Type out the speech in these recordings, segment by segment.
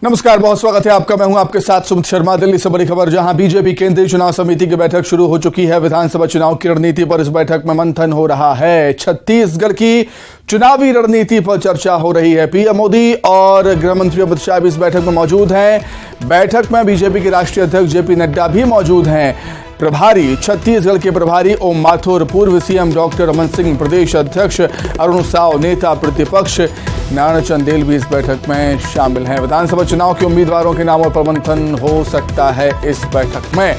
नमस्कार, बहुत स्वागत है आपका। मैं हूं आपके साथ सुमित शर्मा। दिल्ली से बड़ी खबर, जहां बीजेपी केंद्रीय चुनाव समिति की बैठक शुरू हो चुकी है। विधानसभा चुनाव की रणनीति पर इस बैठक में मंथन हो रहा है। छत्तीसगढ़ की चुनावी रणनीति पर चर्चा हो रही है। पीएम मोदी और गृह मंत्री अमित शाह भी इस बैठक में मौजूद हैं। बैठक में बीजेपी के राष्ट्रीय अध्यक्ष जेपी नड्डा भी मौजूद हैं। प्रभारी छत्तीसगढ़ के प्रभारी ओम माथुर, पूर्व सीएम डॉक्टर रमन सिंह, प्रदेश अध्यक्ष अरुण साव, नेता प्रतिपक्ष नारायण चंदेल भी इस बैठक में शामिल हैं। विधानसभा चुनाव के उम्मीदवारों के नामों पर मंथन हो सकता है इस बैठक में।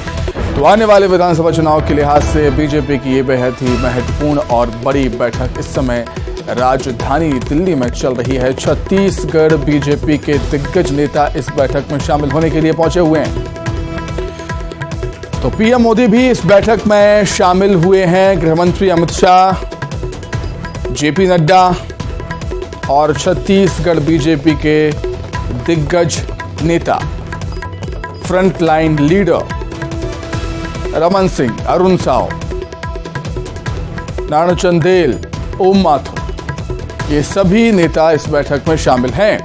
तो आने वाले विधानसभा चुनाव के लिहाज से बीजेपी की ये बेहद ही महत्वपूर्ण और बड़ी बैठक इस समय राजधानी दिल्ली में चल रही है। छत्तीसगढ़ बीजेपी के दिग्गज नेता इस बैठक में शामिल होने के लिए पहुंचे हुए हैं। तो पीएम मोदी भी इस बैठक में शामिल हुए हैं। गृहमंत्री अमित शाह, जेपी नड्डा और छत्तीसगढ़ बीजेपी के दिग्गज नेता, फ्रंटलाइन लीडर रमन सिंह, अरुण साव, नारायण चंदेल, ओम माथुर, ये सभी नेता इस बैठक में शामिल हैं।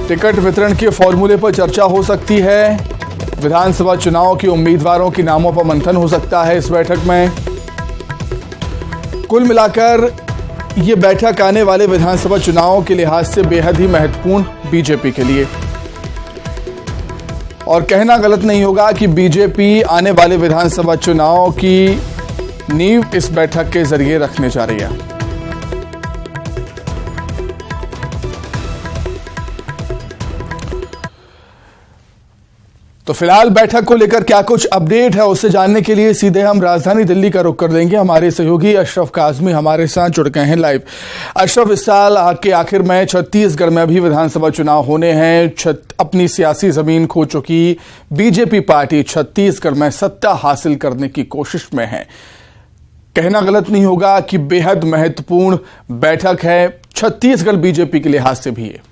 टिकट वितरण के फॉर्मूले पर चर्चा हो सकती है। विधानसभा चुनाव के उम्मीदवारों के नामों पर मंथन हो सकता है इस बैठक में। कुल मिलाकर ये बैठक आने वाले विधानसभा चुनाव के लिहाज से बेहद ही महत्वपूर्ण बीजेपी के लिए, और कहना गलत नहीं होगा कि बीजेपी आने वाले विधानसभा चुनाव की नींव इस बैठक के जरिए रखने जा रही है। तो फिलहाल बैठक को लेकर क्या कुछ अपडेट है उसे जानने के लिए सीधे हम राजधानी दिल्ली का रुख कर देंगे। हमारे सहयोगी अशरफ काजमी हमारे साथ जुड़ गए हैं लाइव। अशरफ, इस साल के आखिर में छत्तीसगढ़ में भी विधानसभा चुनाव होने हैं। अपनी सियासी जमीन खो चुकी बीजेपी पार्टी छत्तीसगढ़ में सत्ता हासिल करने की कोशिश में है। कहना गलत नहीं होगा कि बेहद महत्वपूर्ण बैठक है छत्तीसगढ़ बीजेपी के लिहाज से भी है।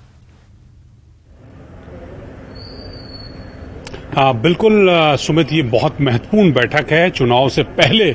बिल्कुल सुमित, ये बहुत महत्वपूर्ण बैठक है। चुनाव से पहले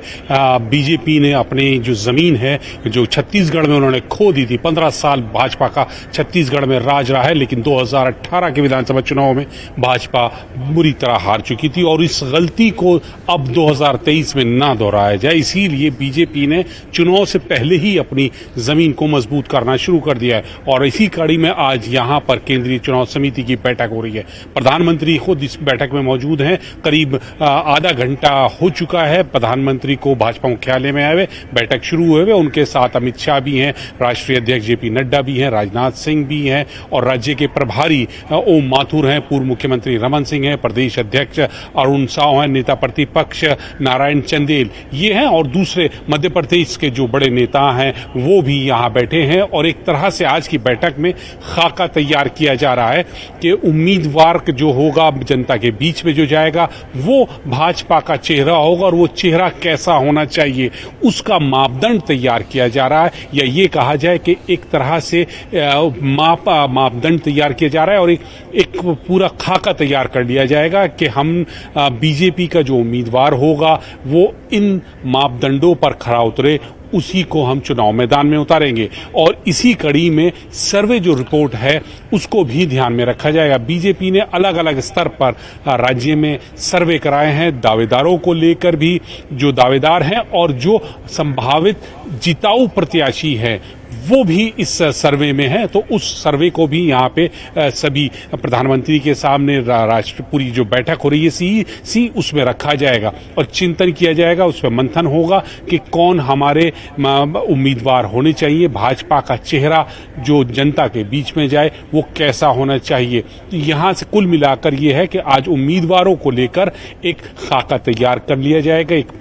बीजेपी ने अपनी जो जमीन है जो छत्तीसगढ़ में उन्होंने खो दी थी। 15 साल भाजपा का छत्तीसगढ़ में राज रहा है, लेकिन 2018 के विधानसभा चुनाव में भाजपा बुरी तरह हार चुकी थी और इस गलती को अब 2023 में ना दोहराया जाए, इसीलिए बीजेपी ने चुनाव से पहले ही अपनी जमीन को मजबूत करना शुरू कर दिया है। और इसी कड़ी में आज यहां पर केंद्रीय चुनाव समिति की बैठक हो रही है। प्रधानमंत्री खुद इस बैठक में मौजूद हैं। करीब आधा घंटा हो चुका है प्रधानमंत्री को भाजपा मुख्यालय में आए हुए, बैठक शुरू हुए हुए। उनके साथ अमित शाह भी हैं, राष्ट्रीय अध्यक्ष जेपी नड्डा भी हैं, राजनाथ सिंह भी हैं और राज्य के प्रभारी ओम माथुर हैं, पूर्व मुख्यमंत्री रमन सिंह हैं, प्रदेश अध्यक्ष अरुण साव हैं, नेता प्रतिपक्ष नारायण चंदेल ये हैं और दूसरे मध्य प्रदेश के जो बड़े नेता हैं वो भी यहां बैठे हैं। और एक तरह से आज की बैठक में खाका तैयार किया जा रहा है कि उम्मीदवार जो होगा जनता के बीच में जो जाएगा वो भाजपा का चेहरा होगा और वो चेहरा कैसा होना चाहिए उसका मापदंड तैयार किया जा रहा है, या ये कहा जाए कि एक तरह से मापदंड तैयार किया जा रहा है और एक पूरा खाका तैयार कर लिया जाएगा कि हम बीजेपी का जो उम्मीदवार होगा वो इन मापदंडों पर खरा उतरे, उसी को हम चुनाव मैदान में उतारेंगे। और इसी कड़ी में सर्वे जो रिपोर्ट है उसको भी ध्यान में रखा जाएगा। बीजेपी ने अलग अलग स्तर पर राज्य में सर्वे कराए हैं, दावेदारों को लेकर भी, जो दावेदार हैं और जो संभावित जिताऊ प्रत्याशी हैं वो भी इस सर्वे में है। तो उस सर्वे को भी यहाँ पे सभी प्रधानमंत्री के सामने राष्ट्र पूरी जो बैठक हो रही है सी उसमें रखा जाएगा और चिंतन किया जाएगा, उस पर मंथन होगा कि कौन हमारे उम्मीदवार होने चाहिए, भाजपा का चेहरा जो जनता के बीच में जाए वो कैसा होना चाहिए। तो यहाँ से कुल मिलाकर ये है कि आज उम्मीदवारों को लेकर एक खाका तैयार कर लिया जाएगा, एक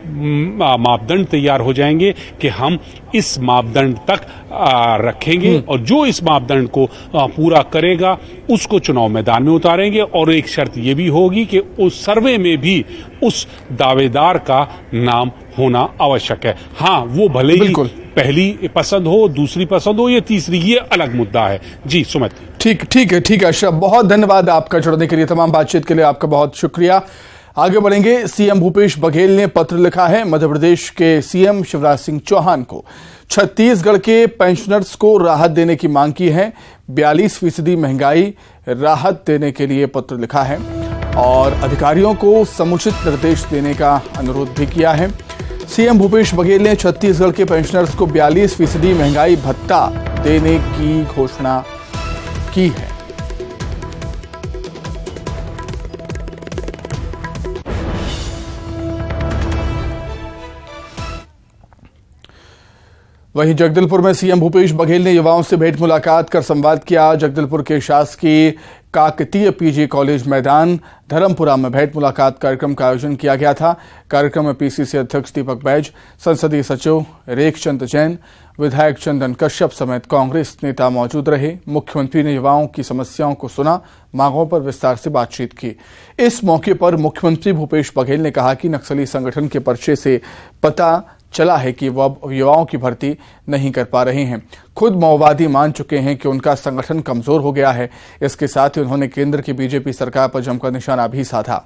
मापदंड तैयार हो जाएंगे कि हम इस मापदंड तक रखेंगे और जो इस मापदंड को पूरा करेगा उसको चुनाव मैदान में उतारेंगे। और एक शर्त ये भी होगी कि उस सर्वे में भी उस दावेदार का नाम होना आवश्यक है। हाँ, वो भले ही पहली पसंद हो, दूसरी पसंद हो या तीसरी, ये अलग मुद्दा है। जी सुमित। ठीक है अशरफ, बहुत धन्यवाद आपका जुड़ने के लिए, तमाम बातचीत के लिए आपका बहुत शुक्रिया। आगे बढ़ेंगे। सीएम भूपेश बघेल ने पत्र लिखा है मध्य प्रदेश के सीएम शिवराज सिंह चौहान को। छत्तीसगढ़ के पेंशनर्स को राहत देने की मांग की है। 42% महंगाई राहत देने के लिए पत्र लिखा है और अधिकारियों को समुचित निर्देश देने का अनुरोध भी किया है। सीएम भूपेश बघेल ने छत्तीसगढ़ के पेंशनर्स को 42% महंगाई भत्ता देने की घोषणा की है। वहीं जगदलपुर में सीएम भूपेश बघेल ने युवाओं से भेंट मुलाकात कर संवाद किया। जगदलपुर के शासकीय काकतीय पीजी कॉलेज मैदान धर्मपुरा में भेंट मुलाकात कार्यक्रम का आयोजन किया गया था। कार्यक्रम में पीसीसी अध्यक्ष दीपक बैज, संसदीय सचिव रेखचंद जैन, विधायक चंदन कश्यप समेत कांग्रेस नेता मौजूद रहे। मुख्यमंत्री ने युवाओं की समस्याओं को सुना, मांगों पर विस्तार से बातचीत की। इस मौके पर मुख्यमंत्री भूपेश बघेल ने कहा कि नक्सली संगठन के पर्चे से पता चला है कि वह युवाओं की भर्ती नहीं कर पा रहे हैं। खुद माओवादी मान चुके हैं कि उनका संगठन कमजोर हो गया है। इसके साथ ही उन्होंने केंद्र की बीजेपी सरकार पर जमकर निशाना भी साधा।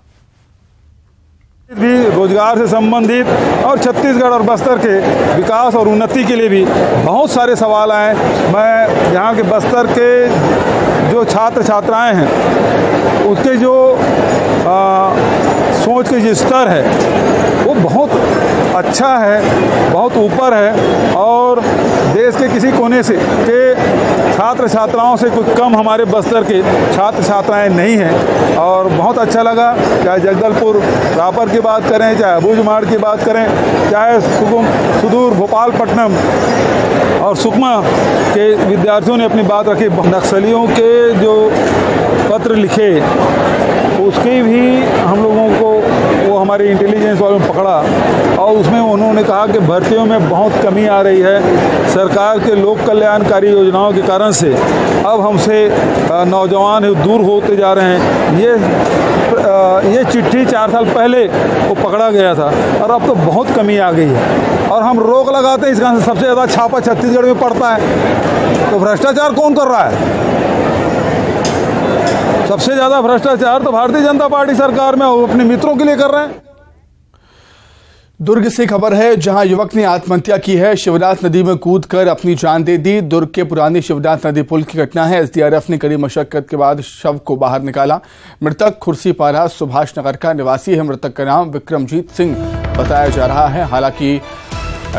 भी रोजगार से संबंधित और छत्तीसगढ़ और बस्तर के विकास और उन्नति के लिए भी बहुत सारे सवाल आए। मैं यहाँ के बस्तर के जो छात्र छात्राएं हैं उसके जो सोच के जो स्तर है वो बहुत अच्छा है, बहुत ऊपर है और देश के किसी कोने से के छात्र छात्राओं से कुछ कम हमारे बस्तर के छात्र छात्राएं नहीं हैं। और बहुत अच्छा लगा, चाहे जगदलपुर रापर की बात करें, चाहे अबूझमाड़ की बात करें, चाहे सुदूर भोपालपट्टनम और सुकमा के विद्यार्थियों ने अपनी बात रखी। नक्सलियों के जो पत्र लिखे उसके भी हम लोगों को वो हमारे इंटेलिजेंस वालों ने पकड़ा और उसमें उन्होंने कहा कि भर्तियों में बहुत कमी आ रही है। सरकार के लोक कल्याणकारी योजनाओं के कारण से अब हमसे नौजवान दूर होते जा रहे हैं। ये चिट्ठी 4 साल पहले वो पकड़ा गया था और अब तो बहुत कमी आ गई है और हम रोक लगाते हैं। इस कारण से सबसे ज़्यादा छापा छत्तीसगढ़ में पड़ता है। तो भ्रष्टाचार कौन कर रहा है? सबसे ज्यादा भ्रष्टाचार तो भारतीय जनता पार्टी सरकार में अपने मित्रों के लिए कर रहे हैं। दुर्ग से खबर है जहां युवक ने आत्महत्या की है। शिवनाथ नदी में कूदकर अपनी जान दे दी। दुर्ग के पुरानी शिवनाथ नदी पुल की घटना है। एसडीआरएफ ने कड़ी मशक्कत के बाद शव को बाहर निकाला। मृतक खुर्सीपारा सुभाष नगर का निवासी है। मृतक का नाम विक्रमजीत सिंह बताया जा रहा है। हालांकि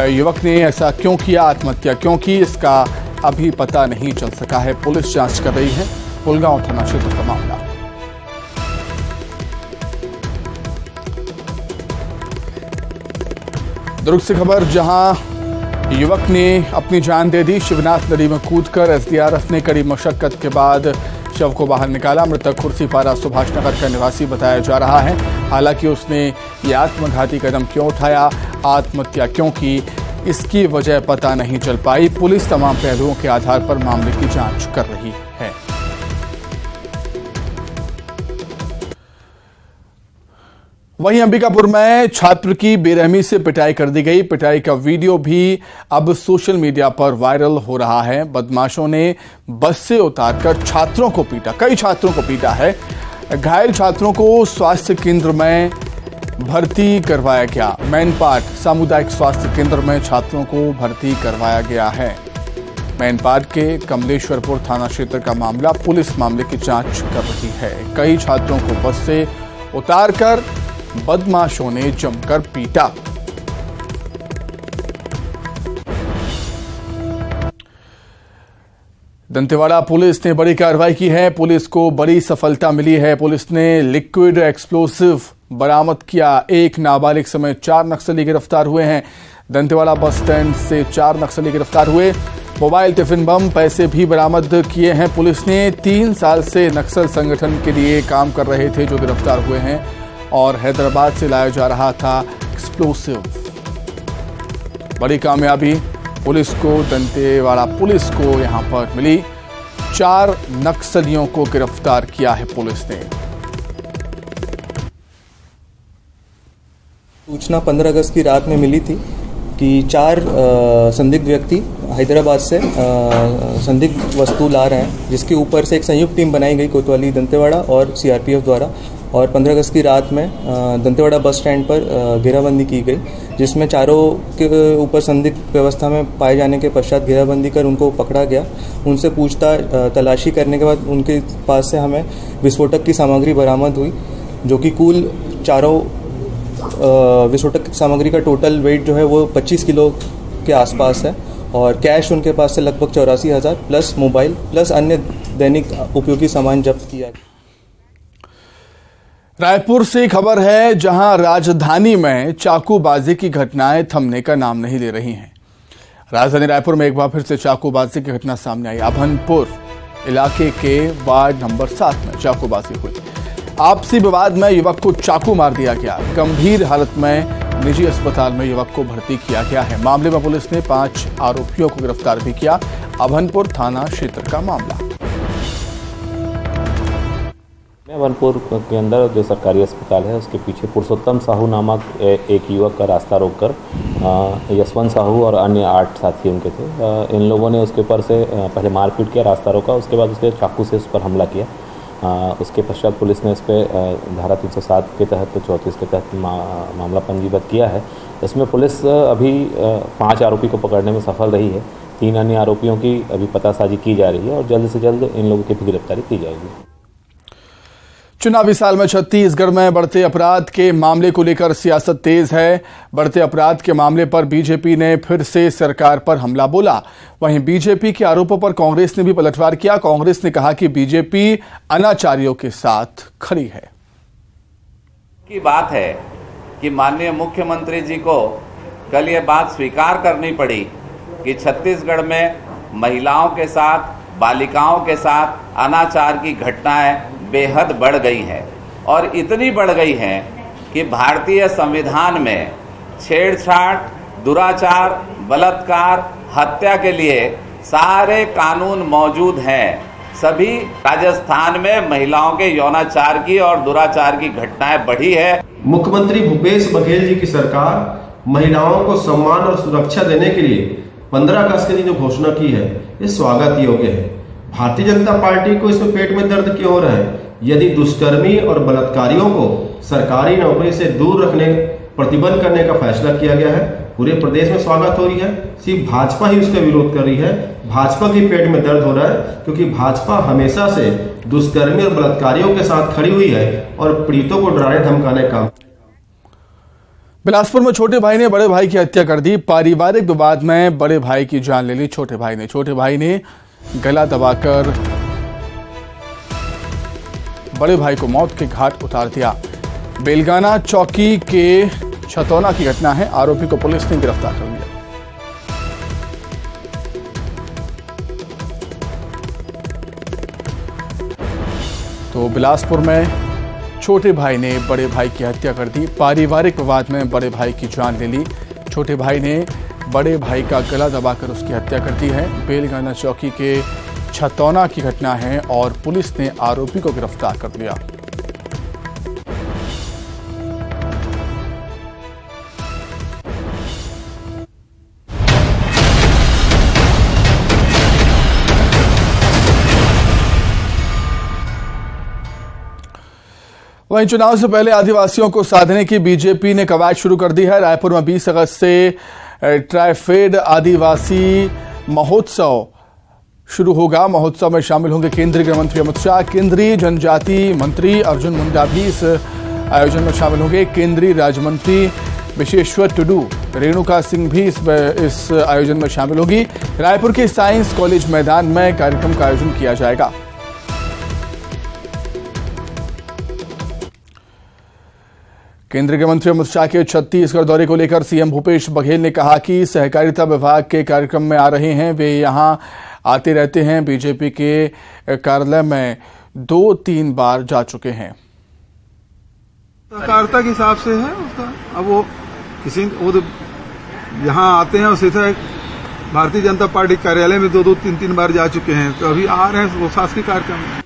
युवक ने ऐसा क्यों किया, आत्महत्या क्यों की, इसका अभी पता नहीं चल सका है। पुलिस जांच कर रही है। पुलगांव थाना क्षेत्र का मामला। दुर्ग से खबर जहां युवक ने अपनी जान दे दी। शिवनाथ नदी में कूदकर एसडीआरएफ ने कड़ी मशक्कत के बाद शव को बाहर निकाला। मृतक खुर्सीपारा सुभाष नगर का निवासी बताया जा रहा है। हालांकि उसने ये आत्मघाती कदम क्यों उठाया, आत्महत्या क्यों की, इसकी वजह पता नहीं चल पाई। पुलिस तमाम पहलुओं के आधार पर मामले की जांच कर रही है। वहीं अंबिकापुर में छात्र की बेरहमी से पिटाई कर दी गई। पिटाई का वीडियो भी अब सोशल मीडिया पर वायरल हो रहा है। बदमाशों ने बस से उतारकर छात्रों को पीटा, कई छात्रों को पीटा है। घायल छात्रों को स्वास्थ्य केंद्र में भर्ती करवाया गया। मैनपाट सामुदायिक स्वास्थ्य केंद्र में छात्रों को भर्ती करवाया गया है। मैनपाट के कमलेश्वरपुर थाना क्षेत्र का मामला। पुलिस मामले की जांच कर रही है। कई छात्रों को बस से उतारकर बदमाशों ने जमकर पीटा। दंतेवाड़ा पुलिस ने बड़ी कार्रवाई की है। पुलिस को बड़ी सफलता मिली है। पुलिस ने लिक्विड एक्सप्लोसिव बरामद किया। एक नाबालिग समेत 4 नक्सली गिरफ्तार हुए हैं। दंतेवाड़ा बस स्टैंड से 4 नक्सली गिरफ्तार हुए। मोबाइल टिफिन बम, पैसे भी बरामद किए हैं। पुलिस ने 3 साल से नक्सल संगठन के लिए काम कर रहे थे जो गिरफ्तार हुए हैं और हैदराबाद से लाया जा रहा था एक्सप्लोसिव। बड़ी कामयाबी पुलिस को, दंतेवाड़ा पुलिस को यहां पर मिली। 4 नक्सलियों को गिरफ्तार किया है पुलिस ने। सूचना 15 अगस्त की रात में मिली थी कि 4 संदिग्ध व्यक्ति हैदराबाद से संदिग्ध वस्तु ला रहे हैं, जिसके ऊपर से एक संयुक्त टीम बनाई गई कोतवाली दंतेवाड़ा और सीआरपीएफ द्वारा और 15 अगस्त की रात में दंतेवाड़ा बस स्टैंड पर घेराबंदी की गई, जिसमें चारों के ऊपर संदिग्ध व्यवस्था में पाए जाने के पश्चात घेराबंदी कर उनको पकड़ा गया। उनसे पूछताछ तलाशी करने के बाद उनके पास से हमें विस्फोटक की सामग्री बरामद हुई, जो कि कुल चारों विस्फोटक सामग्री का टोटल वेट जो है वो 25 किलो के आसपास है। और कैश उनके पास से लगभग 84,000 प्लस मोबाइल प्लस अन्य दैनिक उपयोगी सामान जब्त किया। रायपुर से खबर है, जहां राजधानी में चाकूबाजी की घटनाएं थमने का नाम नहीं ले रही हैं। राजधानी रायपुर में एक बार फिर से चाकूबाजी की घटना सामने आई। अभनपुर इलाके के वार्ड नंबर 7 में चाकूबाजी हुई। आपसी विवाद में युवक को चाकू मार दिया गया। गंभीर हालत में निजी अस्पताल में युवक को भर्ती किया गया है। मामले में पुलिस ने 5 आरोपियों को गिरफ्तार भी किया। अभनपुर थाना क्षेत्र का मामला। अभनपुर के अंदर जो सरकारी अस्पताल है उसके पीछे पुरुषोत्तम साहू नामक एक युवक का रास्ता रोककर यशवंत साहू और अन्य 8 साथी उनके थे, इन लोगों ने उसके ऊपर से पहले मारपीट किया, रास्ता रोका, उसके बाद उसके चाकू से उस पर हमला किया। उसके पश्चात पुलिस ने इस पर धारा 307 के तहत 34 के तहत मामला पंजीबद्ध किया है। इसमें पुलिस अभी 5 आरोपी को पकड़ने में सफल रही है। 3 अन्य आरोपियों की अभी पतासाजी की जा रही है और जल्द से जल्द इन लोगों की भी गिरफ्तारी की जाएगी। चुनावी साल में छत्तीसगढ़ में बढ़ते अपराध के मामले को लेकर सियासत तेज है। बढ़ते अपराध के मामले पर बीजेपी ने फिर से सरकार पर हमला बोला। वहीं बीजेपी के आरोपों पर कांग्रेस ने भी पलटवार किया। कांग्रेस ने कहा कि बीजेपी अनाचारियों के साथ खड़ी है। की बात है कि माननीय मुख्यमंत्री जी को कल ये बात स्वीकार करनी पड़ी कि छत्तीसगढ़ में महिलाओं के साथ, बालिकाओं के साथ अनाचार की घटनाएं बेहद बढ़ गई हैं और इतनी बढ़ गई हैं कि भारतीय संविधान में छेड़छाड़, दुराचार, बलात्कार, हत्या के लिए सारे कानून मौजूद हैं। सभी राजस्थान में महिलाओं के यौनाचार की और दुराचार की घटनाएं बढ़ी है। मुख्यमंत्री भूपेश बघेल जी की सरकार महिलाओं को सम्मान और सुरक्षा देने के लिए 15 अगस्त के दिन जो घोषणा की है, ये स्वागत योग्य है। भारतीय जनता पार्टी को इसमें पेट में दर्द क्यों हो रहा है? यदि दुष्कर्मी और बलात्कारियों को सरकारी नौकरी से दूर रखने, प्रतिबंध करने का फैसला किया गया है, पूरे प्रदेश में स्वागत हो रही है। सिर्फ भाजपा ही उसका विरोध कर रही है। भाजपा के पेट में दर्द हो रहा है क्योंकि भाजपा हमेशा से दुष्कर्मी और बलात्कारियों के साथ खड़ी हुई है और पीड़ितों को डराने धमकाने का। बिलासपुर में छोटे भाई ने बड़े भाई की हत्या कर दी। पारिवारिक विवाद में बड़े भाई की जान ले ली छोटे भाई ने गला दबाकर बड़े भाई को मौत के घाट उतार दिया। बेलगाना चौकी के छतौना की घटना है। आरोपी को पुलिस ने गिरफ्तार कर लिया। तो बिलासपुर में छोटे भाई ने बड़े भाई की हत्या कर दी। पारिवारिक विवाद में बड़े भाई की जान ले ली। छोटे भाई ने बड़े भाई का गला दबाकर उसकी हत्या कर दी है। बेलगाना चौकी के छतौना की घटना है और पुलिस ने आरोपी को गिरफ्तार कर लिया। वहीं चुनाव से पहले आदिवासियों को साधने की बीजेपी ने कवायद शुरू कर दी है। रायपुर में 20 अगस्त से ट्राइफेड आदिवासी महोत्सव शुरू होगा। महोत्सव में शामिल होंगे केंद्रीय गृह मंत्री अमित शाह, केंद्रीय जनजाति मंत्री अर्जुन मुंडा भी इस आयोजन में शामिल होंगे। केंद्रीय राज्य मंत्री विशेश्वर टुडू, रेणुका सिंह भी इस आयोजन में शामिल होगी। रायपुर के साइंस कॉलेज मैदान में कार्यक्रम का आयोजन किया जाएगा। केंद्रीय गृह मंत्री अमित शाह के छत्तीसगढ़ दौरे को लेकर सीएम भूपेश बघेल ने कहा कि सहकारिता विभाग के कार्यक्रम में आ रहे हैं, वे यहां आते रहते हैं। बीजेपी के कार्यालय में 2-3 बार जा चुके हैं। सहकारिता के हिसाब से है उसका। अब वो तो यहाँ आते हैं और सीधा भारतीय जनता पार्टी कार्यालय में 2-3 बार जा चुके हैं, तो अभी आ रहे हैं वो शासकीय कार्यक्रम।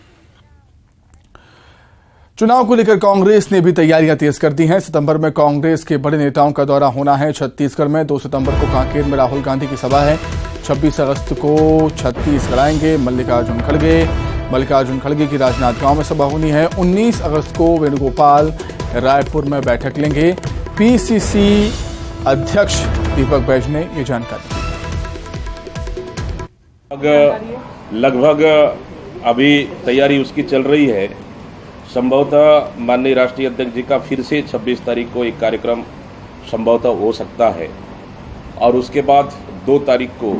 चुनाव को लेकर कांग्रेस ने भी तैयारियां तेज कर दी हैं। सितंबर में कांग्रेस के बड़े नेताओं का दौरा होना है छत्तीसगढ़ में। 2 सितंबर को कांकेर में राहुल गांधी की सभा है। 26 अगस्त को छत्तीसगढ़ आएंगे मल्लिकार्जुन खड़गे। मल्लिकार्जुन खड़गे की राजनांदगांव में सभा होनी है। 19 अगस्त को वेणुगोपाल रायपुर में बैठक लेंगे। पीसीसी अध्यक्ष दीपक बैज ने ये जानकारी दी। लगभग अभी तैयारी उसकी चल रही है। संभवतः माननीय राष्ट्रीय अध्यक्ष जी का फिर से 26 तारीख को एक कार्यक्रम संभवतः हो सकता है और उसके बाद 2 तारीख को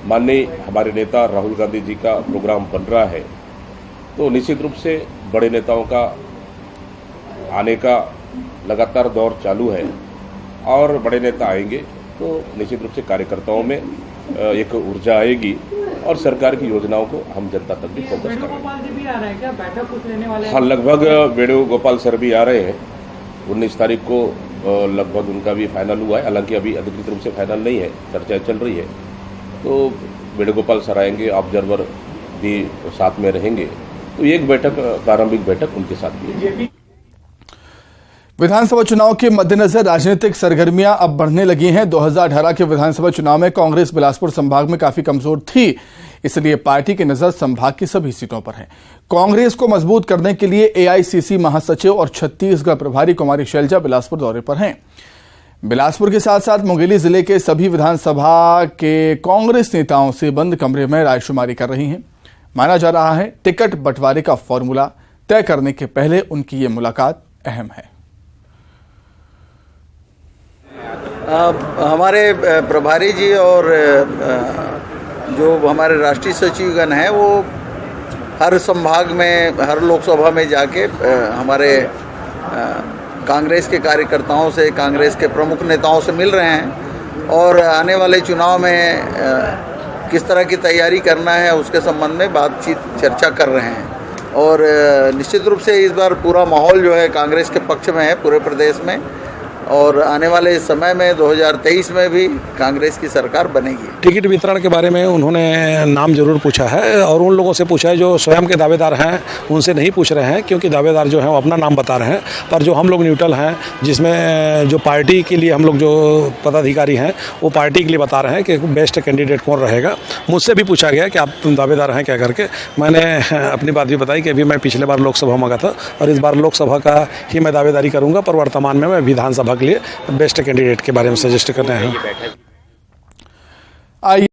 माननीय हमारे नेता राहुल गांधी जी का प्रोग्राम बन रहा है। तो निश्चित रूप से बड़े नेताओं का आने का लगातार दौर चालू है और बड़े नेता आएंगे तो निश्चित रूप से कार्यकर्ताओं में एक ऊर्जा आएगी और सरकार की योजनाओं को हम जनता तक भी फोकस करेंगे। वेणुगोपाल जी भी आ रहे हैं क्या? बैठक कुछ लेने वाले हैं? हाँ, लगभग वेणुगोपाल सर भी आ रहे हैं। 19 तारीख को लगभग उनका भी फाइनल हुआ है, हालांकि अभी अधिकृत रूप से फाइनल नहीं है, चर्चा चल रही है। तो वेणुगोपाल सर आएंगे, ऑब्जर्वर भी साथ में रहेंगे, तो एक बैठक, प्रारंभिक बैठक उनके साथ भी। विधानसभा चुनाव के मद्देनजर राजनीतिक सरगर्मियां अब बढ़ने लगी हैं। 2018 के विधानसभा चुनाव में कांग्रेस बिलासपुर संभाग में काफी कमजोर थी, इसलिए पार्टी की नजर संभाग की सभी सीटों पर है। कांग्रेस को मजबूत करने के लिए एआईसीसी महासचिव और छत्तीसगढ़ प्रभारी कुमारी शैलजा बिलासपुर दौरे पर हैं। बिलासपुर के साथ साथ मुंगेली जिले के सभी विधानसभा के कांग्रेस नेताओं से बंद कमरे में रायशुमारी कर रही हैं। माना जा रहा है टिकट बंटवारे का फॉर्मूला तय करने के पहले उनकी ये मुलाकात अहम है। हमारे प्रभारी जी और जो हमारे राष्ट्रीय सचिवगण हैं वो हर संभाग में, हर लोकसभा में जाके हमारे कांग्रेस के कार्यकर्ताओं से, कांग्रेस के प्रमुख नेताओं से मिल रहे हैं और आने वाले चुनाव में किस तरह की तैयारी करना है उसके संबंध में बातचीत, चर्चा कर रहे हैं। और निश्चित रूप से इस बार पूरा माहौल जो है कांग्रेस के पक्ष में है पूरे प्रदेश में और आने वाले समय में 2023 में भी कांग्रेस की सरकार बनेगी। टिकट वितरण के बारे में उन्होंने नाम जरूर पूछा है और उन लोगों से पूछा है जो स्वयं के दावेदार हैं, उनसे नहीं पूछ रहे हैं क्योंकि दावेदार जो हैं वो अपना नाम बता रहे हैं। पर जो हम लोग न्यूट्रल हैं, जिसमें जो पार्टी के लिए हम लोग जो पदाधिकारी हैं वो पार्टी के लिए बता रहे हैं कि बेस्ट कैंडिडेट कौन रहेगा। मुझसे भी पूछा गया कि आप दावेदार हैं क्या करके। मैंने अपनी बात भी बताई कि अभी मैं पिछले बार लोकसभा में गया था और इस बार लोकसभा का ही मैं दावेदारी करूँगा, पर वर्तमान में मैं विधानसभा के लिए बेस्ट कैंडिडेट के बारे में सजेस्ट कर रहे हैं।